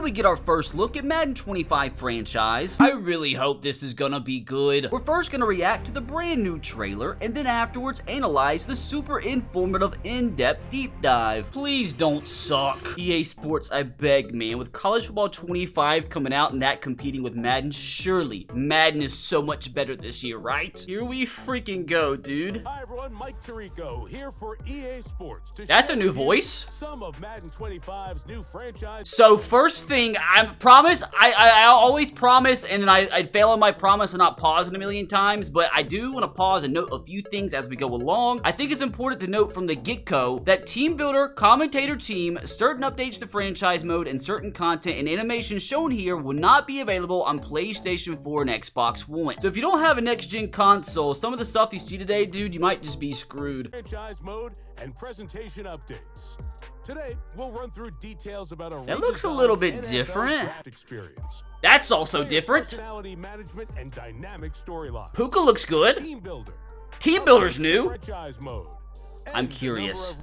we get our first look at Madden 25 franchise. I really hope this is gonna be good. We're first gonna react to the brand new trailer, and then afterwards analyze the super informative in-depth deep dive. Please don't suck. EA Sports, I beg, man. With college football 25 coming out and that competing with Madden, surely Madden is so much better this year, right? Here we freaking go, dude. Hi everyone, Mike Tirico here for EA Sports. That's a new voice. Some of Madden 25's new franchise. So first thing, I always promise, and then I fail on my promise and not pause it a million times, but I do want to pause and note a few things as we go along. I think it's important to note from the get-go that Team Builder, Commentator Team, certain updates to franchise mode, and certain content and animations shown here will not be available on PlayStation 4 and Xbox One. So if you don't have a next-gen console, some of the stuff you see today, dude, you might just be screwed. Franchise mode and presentation updates. Today, we'll run through details about a that looks a little bit NFL different. Experience. That's also different. Personality management and dynamic storyline. Puka looks good. Team Builder. Team Builder's new. Franchise mode. I'm curious.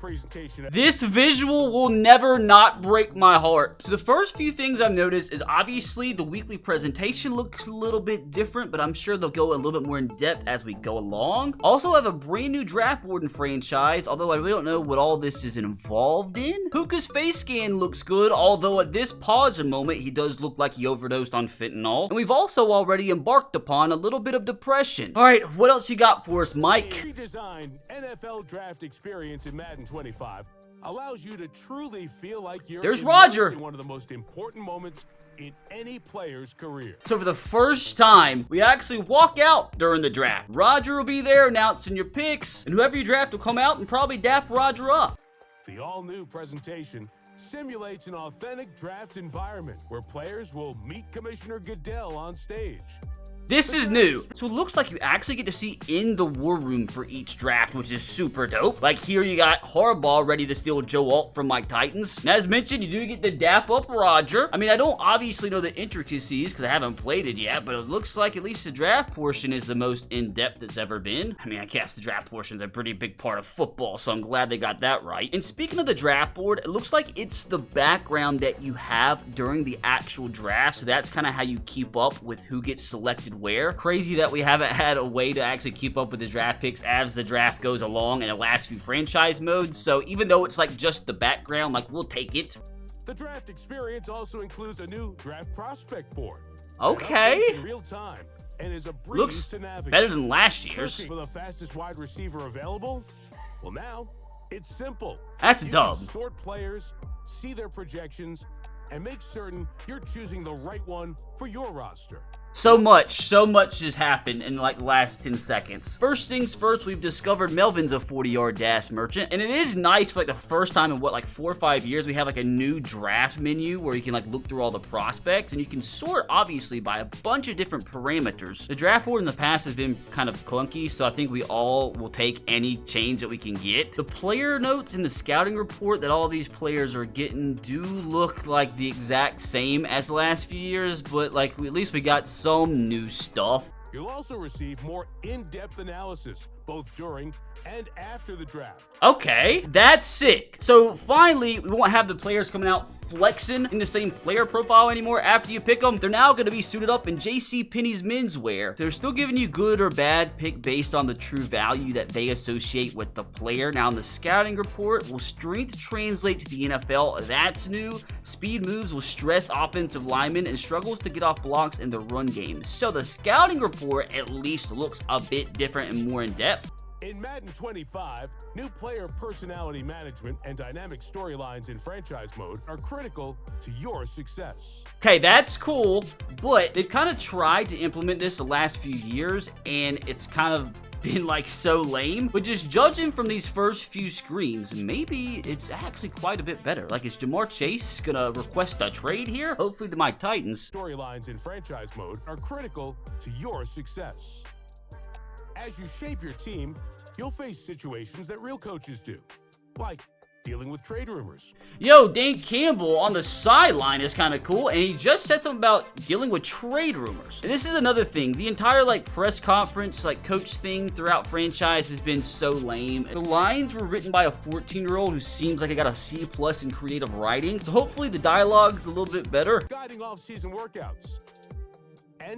Presentation. This visual will never not break my heart. So the first few things I've noticed is obviously the weekly presentation looks a little bit different, but I'm sure they'll go a little bit more in depth as we go along. Also have a brand new draft board in franchise, although I really don't know what all this is involved in. Puka's face scan looks good, although at this pause moment, he does look like he overdosed on fentanyl. And we've also already embarked upon a little bit of depression. All right, what else you got for us, Mike? Redesigned NFL draft experience in Madden 25 allows you to truly feel like you're There's Roger. In one of the most important moments in any player's career. So for the first time, we actually walk out during the draft. Roger will be there announcing your picks, and whoever you draft will come out and probably dap Roger up. The all-new presentation simulates an authentic draft environment where players will meet Commissioner Goodell on stage. This is new. So it looks like you actually get to see in the war room for each draft, which is super dope. Like here you got Harbaugh ready to steal Joe Alt from Mike Titans. And as mentioned, you do get to dap up Roger. I mean, I don't obviously know the intricacies because I haven't played it yet, but it looks like at least the draft portion is the most in-depth it's ever been. I mean, I guess the draft portion is a pretty big part of football, so I'm glad they got that right. And speaking of the draft board, it looks like it's the background that you have during the actual draft. So that's kind of how you keep up with who gets selected where. Crazy that we haven't had a way to actually keep up with the draft picks as the draft goes along in the last few franchise modes. So even though it's like just the background, like we'll take it. The draft experience also includes a new draft prospect board. Okay. In real time and is a breeze Looks to navigate. better than last year's. For the fastest wide receiver available? Well, now it's simple. That's a You dub. can sort players, see their projections, and make certain you're choosing the right one for your roster. So much has happened in like the last 10 seconds. First things first, we've discovered Melvin's a 40-yard dash merchant, and it is nice for like the first time in what, like 4 or 5 years, we have like a new draft menu where you can like look through all the prospects, and you can sort obviously by a bunch of different parameters. The draft board in the past has been kind of clunky, so I think we all will take any change that we can get. The player notes in the scouting report that all these players are getting do look like the exact same as the last few years, but like at least we got some new stuff. You'll also receive more in-depth analysis, both during and after the draft. Okay, that's sick. So finally, we won't have the players coming out flexing in the same player profile anymore after you pick them. They're now going to be suited up in JCPenney's menswear. They're still giving you good or bad pick based on the true value that they associate with the player. Now in the scouting report, will strength translate to the NFL? That's new. Speed moves will stress offensive linemen and struggles to get off blocks in the run game. So the scouting report at least looks a bit different and more in depth. In Madden 25, new player personality management and dynamic storylines in franchise mode are critical to your success. Okay, that's cool, but they've kind of tried to implement this the last few years, and it's kind of been like so lame. But just judging from these first few screens, maybe it's actually quite a bit better. Like, is Jamar Chase gonna request a trade here? Hopefully to my Titans. Storylines in franchise mode are critical to your success. As you shape your team, you'll face situations that real coaches do, like dealing with trade rumors. Yo, Dan Campbell on the sideline is kind of cool, and he just said something about dealing with trade rumors. And this is another thing. The entire, press conference, coach thing throughout franchise has been so lame. The lines were written by a 14-year-old who seems like he got a C+ in creative writing, so hopefully the dialogue's a little bit better. Guiding off-season workouts.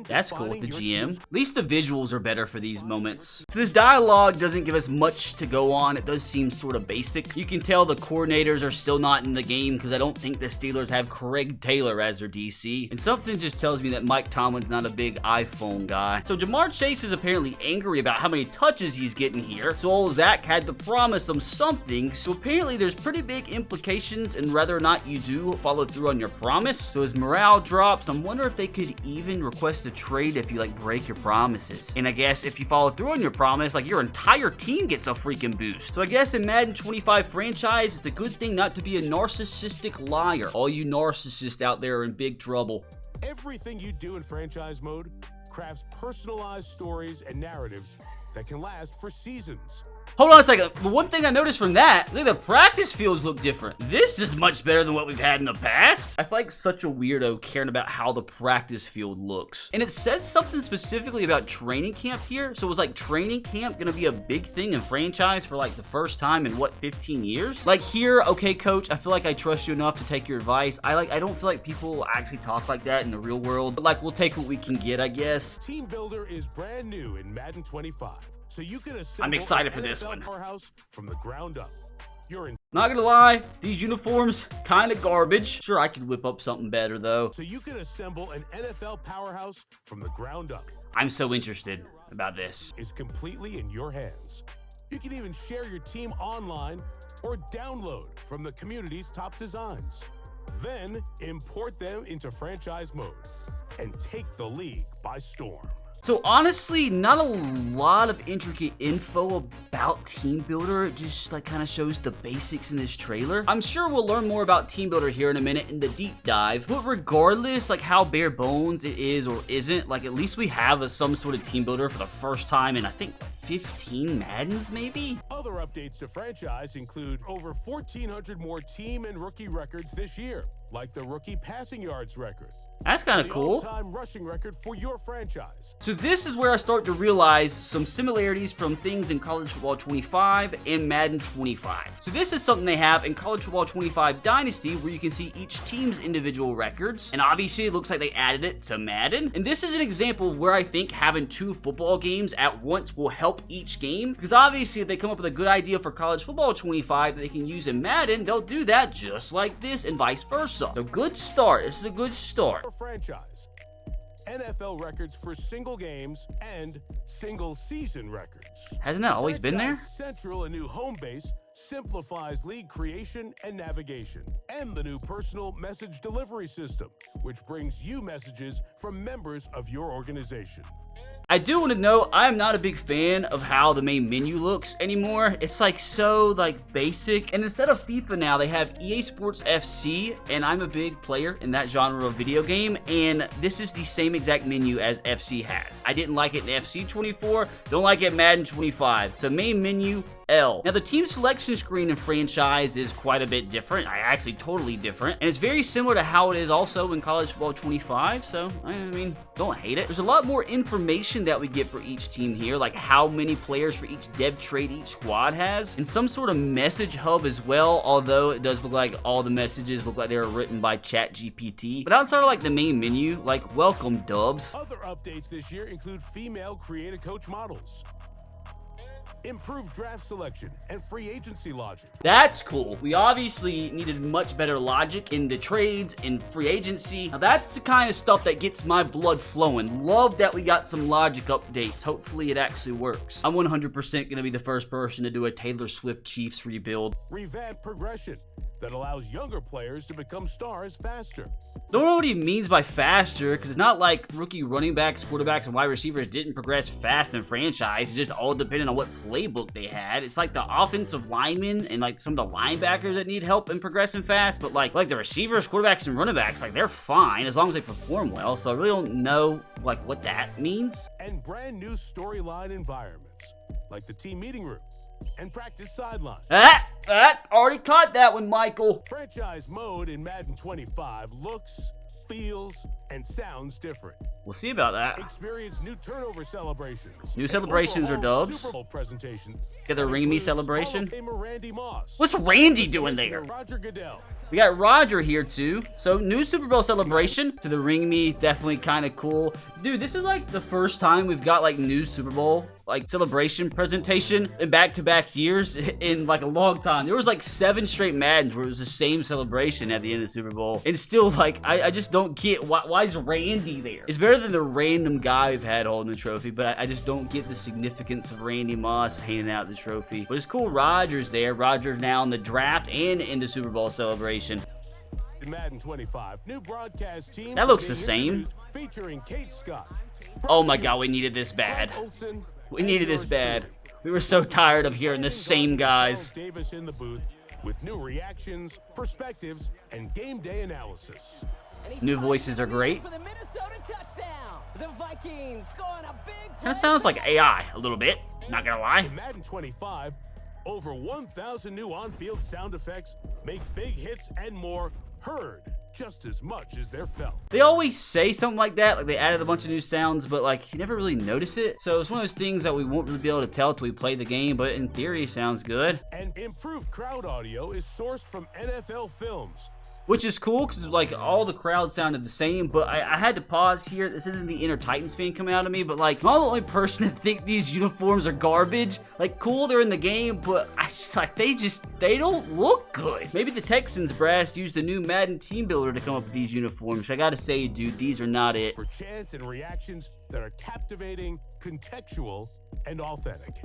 That's cool with the GM. At least the visuals are better for these moments. So this dialogue doesn't give us much to go on. It does seem sort of basic. You can tell the coordinators are still not in the game because I don't think the Steelers have Craig Taylor as their DC. And something just tells me that Mike Tomlin's not a big iPhone guy. So Jamar Chase is apparently angry about how many touches he's getting here. So old Zach had to promise him something. So apparently there's pretty big implications in whether or not you do follow through on your promise. So his morale drops. I'm wondering if they could even request a trade if you break your promises. And I guess if you follow through on your promise, your entire team gets a freaking boost. So I guess in Madden 25 franchise, it's a good thing not to be a narcissistic liar. All you narcissists out there are in big trouble. Everything you do in franchise mode crafts personalized stories and narratives that can last for seasons. Hold on a second. The one thing I noticed from that, look, the practice fields look different. This is much better than what we've had in the past. I feel like such a weirdo caring about how the practice field looks. And it says something specifically about training camp here. So was training camp gonna be a big thing in franchise for the first time in 15 years? Here, okay, coach, I feel like I trust you enough to take your advice. I don't feel like people actually talk like that in the real world. But we'll take what we can get, I guess. Team Builder is brand new in Madden 25. So you can assemble I'm excited for an this NFL one. Powerhouse from the ground up. Not gonna lie, these uniforms kind of garbage. Sure, I could whip up something better though. So you can assemble an NFL powerhouse from the ground up. I'm so interested about this. It's completely in your hands. You can even share your team online or download from the community's top designs. Then import them into franchise mode and take the league by storm. So honestly, not a lot of intricate info about Team Builder. It just kind of shows the basics in this trailer. I'm sure we'll learn more about Team Builder here in a minute in the deep dive. But regardless, how bare bones it is or isn't, at least we have some sort of Team Builder for the first time in I think 15 Maddens maybe? Other updates to franchise include over 1,400 more team and rookie records this year, like the rookie passing yards record. That's kind of cool. All-time rushing record for your franchise. So this is where I start to realize some similarities from things in College Football 25 and Madden 25. So this is something they have in College Football 25 Dynasty where you can see each team's individual records. And obviously it looks like they added it to Madden. And this is an example of where I think having 2 football games at once will help each game. Because obviously if they come up with a good idea for College Football 25 that they can use in Madden, they'll do that just like this and vice versa. So good start. This is a good start. Franchise. NFL records for single games and single season records. Hasn't that always been there? Central, a new home base, simplifies league creation and navigation. And the new personal message delivery system, which brings you messages from members of your organization. I do want to note, I'm not a big fan of how the main menu looks anymore. It's so basic. And instead of FIFA now, they have EA Sports FC, and I'm a big player in that genre of video game, and this is the same exact menu as FC has. I didn't like it in FC 24, don't like it in Madden 25. So main menu, L. Now the team selection screen in franchise is quite a bit different. Actually totally different. And it's very similar to how it is also in College Football 25. So, I mean, don't hate it. There's a lot more information that we get for each team here, like how many players for each dev trait each squad has, and some sort of message hub as well, although it does look like all the messages look like they were written by ChatGPT. But outside of the main menu, welcome dubs. Other updates this year include female create-a-coach models, improved draft selection, and free agency logic. That's cool. We obviously needed much better logic in the trades and free agency. Now that's the kind of stuff that gets my blood flowing. Love that we got some logic updates. Hopefully it actually works. I'm 100% gonna be the first person to do a Taylor Swift Chiefs rebuild. Revamped progression that allows younger players to become stars faster. Don't know what he means by faster, because it's not like rookie running backs, quarterbacks, and wide receivers didn't progress fast in franchise. It's just all depending on what playbook they had. It's like the offensive linemen and some of the linebackers that need help in progressing fast, but like the receivers, quarterbacks, and running backs, they're fine as long as they perform well. So I really don't know what that means. And brand new storyline environments, like the team meeting room, and practice sideline. Already caught that one, Michael. Franchise mode in Madden 25 looks, feels, and sounds different. We'll see about that. Experience new turnover celebrations. New celebrations or dubs. Super Bowl presentations. Get the Ring Me celebration. Hall of Famer Randy Moss. What's Randy doing there? Roger Goodell. We got Roger here too. So new Super Bowl celebration to the Ring Me, definitely kind of cool. Dude, this is like the first time we've got like new Super Bowl like celebration presentation in back-to-back years in like a long time. There was like 7 straight Maddens where it was the same celebration at the end of the Super Bowl. And still like, I just don't get why is Randy there? It's better than the random guy we've had holding the trophy, but I just don't get the significance of Randy Moss handing out the trophy. But it's cool Roger's there. Roger's now in the draft and in the Super Bowl celebration. In Madden 25, new broadcast team that looks the same. Featuring Kate Scott. Oh my god, we needed this bad. We needed this bad. We were so tired of hearing the same guys. Davis in the booth with new reactions, perspectives, and game day analysis. New voices are great. For the Minnesota touchdown. The Vikings scoring a big Kind of sounds like AI a little bit. Not gonna lie. In Madden 25, over 1,000 new on-field sound effects make big hits and more heard just as much as they're felt. They always say something like that, like they added a bunch of new sounds, but like you never really notice it. So it's one of those things that we won't really be able to tell till we play the game, but in theory it sounds good. And improved crowd audio is sourced from NFL films. Which is cool because like all the crowd sounded the same, but I had to pause here. This isn't the inner Titans fan coming out of me, but like I'm the only person that think these uniforms are garbage. Like cool, they're in the game, but I just like they don't look good. Maybe the Texans brass used a new Madden team builder to come up with these uniforms. I gotta say, dude, these are not it. For chants and reactions that are captivating, contextual, and authentic.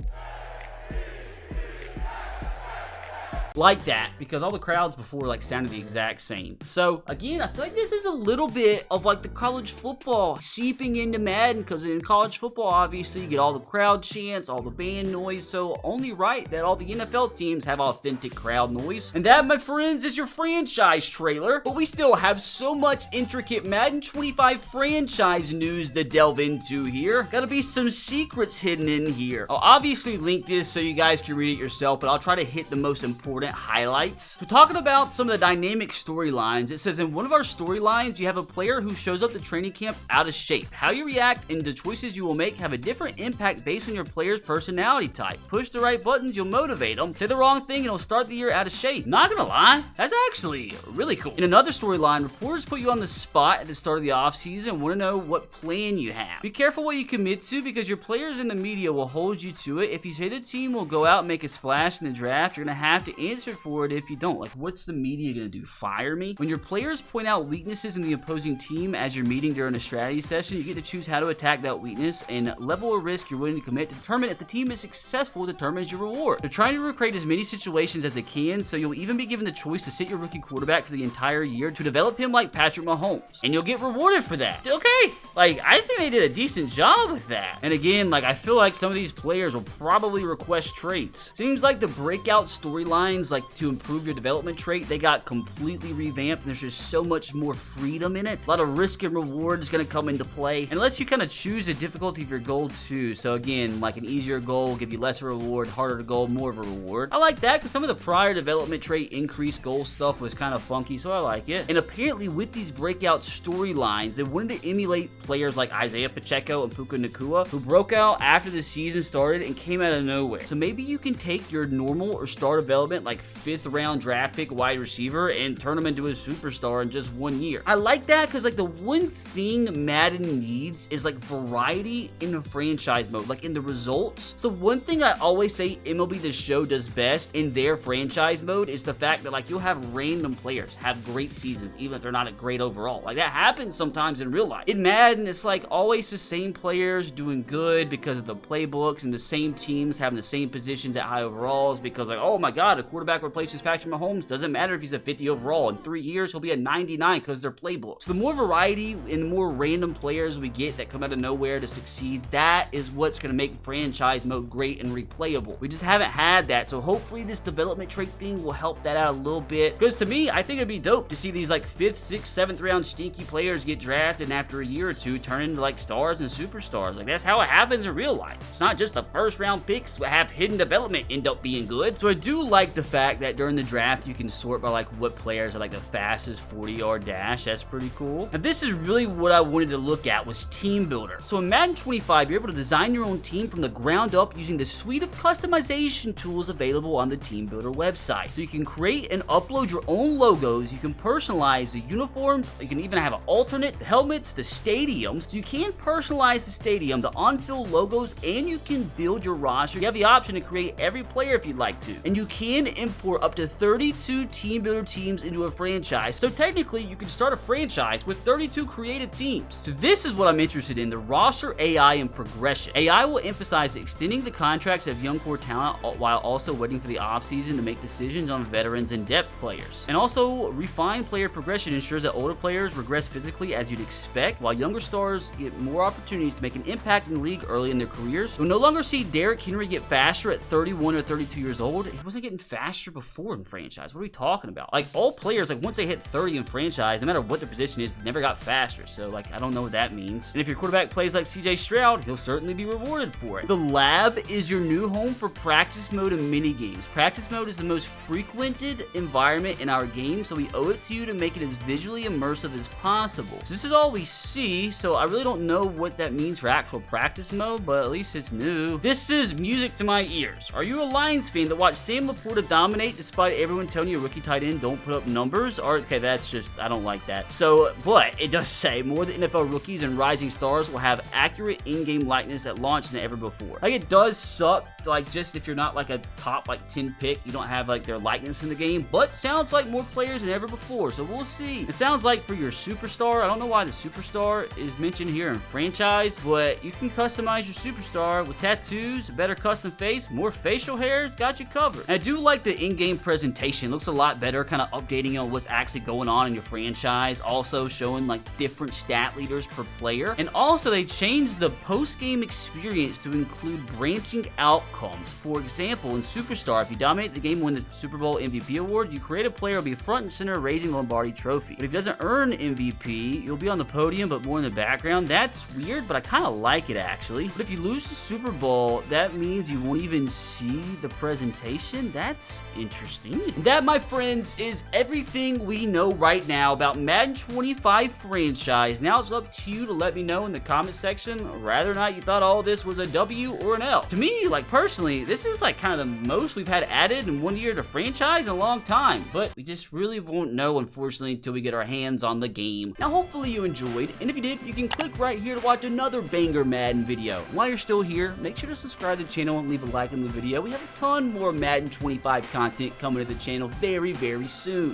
Like that, because all the crowds before like sounded the exact same. So again, I feel like this is a little bit of like the college football seeping into Madden, because in college football obviously you get all the crowd chants, all the band noise, so only right that all the NFL teams have authentic crowd noise. And that, my friends, is your franchise trailer. But we still have so much intricate Madden 25 franchise news to delve into here. Gotta be some secrets hidden in here. I'll obviously link this so you guys can read it yourself, but I'll try to hit the most important highlights. So talking about some of the dynamic storylines, it says in one of our storylines you have a player who shows up to training camp out of shape. How you react and the choices you will make have a different impact based on your player's personality type. Push the right buttons, you'll motivate them. Say the wrong thing and it'll start the year out of shape. Not gonna lie, that's actually really cool. In another storyline, reporters put you on the spot at the start of the offseason and want to know what plan you have. Be careful what you commit to, because your players in the media will hold you to it. If you say the team will go out and make a splash in the draft, you're gonna have to answer for it if you don't. Like, what's the media gonna do? Fire me? When your players point out weaknesses in the opposing team as you're meeting during a strategy session, you get to choose how to attack that weakness and level of risk you're willing to commit to determine if the team is successful determines your reward. They're trying to recreate as many situations as they can, so you'll even be given the choice to sit your rookie quarterback for the entire year to develop him like Patrick Mahomes, and you'll get rewarded for that. Okay, like I think they did a decent job with that. And again, like I feel like some of these players will probably request trades. Seems like the breakout storylines, like to improve your development trait, they got completely revamped, and there's just so much more freedom in it. A lot of risk and reward is going to come into play, and lets you kind of choose the difficulty of your goal too. So again, like an easier goal will give you less reward, harder goal, more of a reward. I like that because some of the prior development trait increased goal stuff was kind of funky, so I like it. And apparently with these breakout storylines, they wanted to emulate players like Isaiah Pacheco and Puka Nacua, who broke out after the season started and came out of nowhere. So maybe you can take your normal or star development like 5th round draft pick wide receiver and turn him into a superstar in just 1 year. I like that because like the one thing Madden needs is like variety in the franchise mode, like in the results. So one thing I always say MLB The Show does best in their franchise mode is the fact that like you'll have random players have great seasons even if they're not a great overall. Like that happens sometimes in real life. In Madden, it's like always the same players doing good because of the playbooks, and the same teams having the same positions at high overalls because like, oh my god, a quarterback quarterback replaces Patrick Mahomes, doesn't matter if he's a 50 overall. In 3 years, he'll be a 99 because they're playbook. So the more variety and the more random players we get that come out of nowhere to succeed, that is what's going to make franchise mode great and replayable. We just haven't had that, so hopefully this development trait thing will help that out a little bit. Because to me, I think it'd be dope to see these like 5th, 6th, 7th round stinky players get drafted and after a year or two turn into like stars and superstars. Like that's how it happens in real life. It's not just the first round picks that have hidden development end up being good. So I do like the fact that during the draft you can sort by like what players are like the fastest 40-yard dash. That's pretty cool. Now this is really what I wanted to look at, was team builder. So in Madden 25, you're able to design your own team from the ground up using the suite of customization tools available on the team builder website. So you can create and upload your own logos, you can personalize the uniforms, you can even have an alternate, the helmets, the stadiums. So you can personalize the stadium, the on-field logos, and you can build your roster. You have the option to create every player if you'd like to. And you can import up to 32 team builder teams into a franchise. So technically you can start a franchise with 32 created teams. So this is what I'm interested in, the roster AI and progression. AI will emphasize extending the contracts of young core talent while also waiting for the offseason to make decisions on veterans and depth players. And also, refined player progression ensures that older players regress physically as you'd expect, while younger stars get more opportunities to make an impact in the league early in their careers. You'll no longer see Derrick Henry get faster at 31 or 32 years old. He wasn't getting faster before in franchise. What are we talking about? Like, all players, like, once they hit 30 in franchise, no matter what their position is, never got faster. So, like, I don't know what that means. And if your quarterback plays like CJ Stroud, he'll certainly be rewarded for it. The lab is your new home for practice mode and mini games. Practice mode is the most frequented environment in our game, so we owe it to you to make it as visually immersive as possible. So this is all we see, so I really don't know what that means for actual practice mode, but at least it's new. This is music to my ears. Are you a Lions fan that watched Sam Laporta dominate despite everyone telling you a rookie tight end don't put up numbers? Or, okay, that's just, I don't like that. So, but it does say more of the NFL rookies and rising stars will have accurate in-game likeness at launch than ever before. Like, it does suck, like, just if you're not like a top like 10 pick, you don't have like their likeness in the game, but sounds like more players than ever before, so we'll see. It sounds like for your superstar, I don't know why the superstar is mentioned here in franchise, but you can customize your superstar with tattoos, a better custom face, more facial hair, got you covered. And I do like the in-game presentation. It looks a lot better, kind of updating on what's actually going on in your franchise, also showing like different stat leaders per player. And also they changed the post-game experience to include branching outcomes. For example, in Superstar, if you dominate the game and win the Super Bowl MVP award, you create a player will be front and center raising the Lombardi trophy. But if he doesn't earn MVP, you'll be on the podium but more in the background. That's weird, but I kind of like it actually. But if you lose the Super Bowl, that means you won't even see the presentation. That's interesting. That, my friends, is everything we know right now about Madden 25 franchise. Now it's up to you to let me know in the comment section whether or not you thought all this was a W or an L. To me, like personally, this is like kind of the most we've had added in 1 year to franchise in a long time, but we just really won't know, unfortunately, until we get our hands on the game. Now, hopefully you enjoyed, and if you did, you can click right here to watch another banger Madden video. While you're still here, make sure to subscribe to the channel and leave a like on the video. We have a ton more Madden 25 content coming to the channel very, very soon.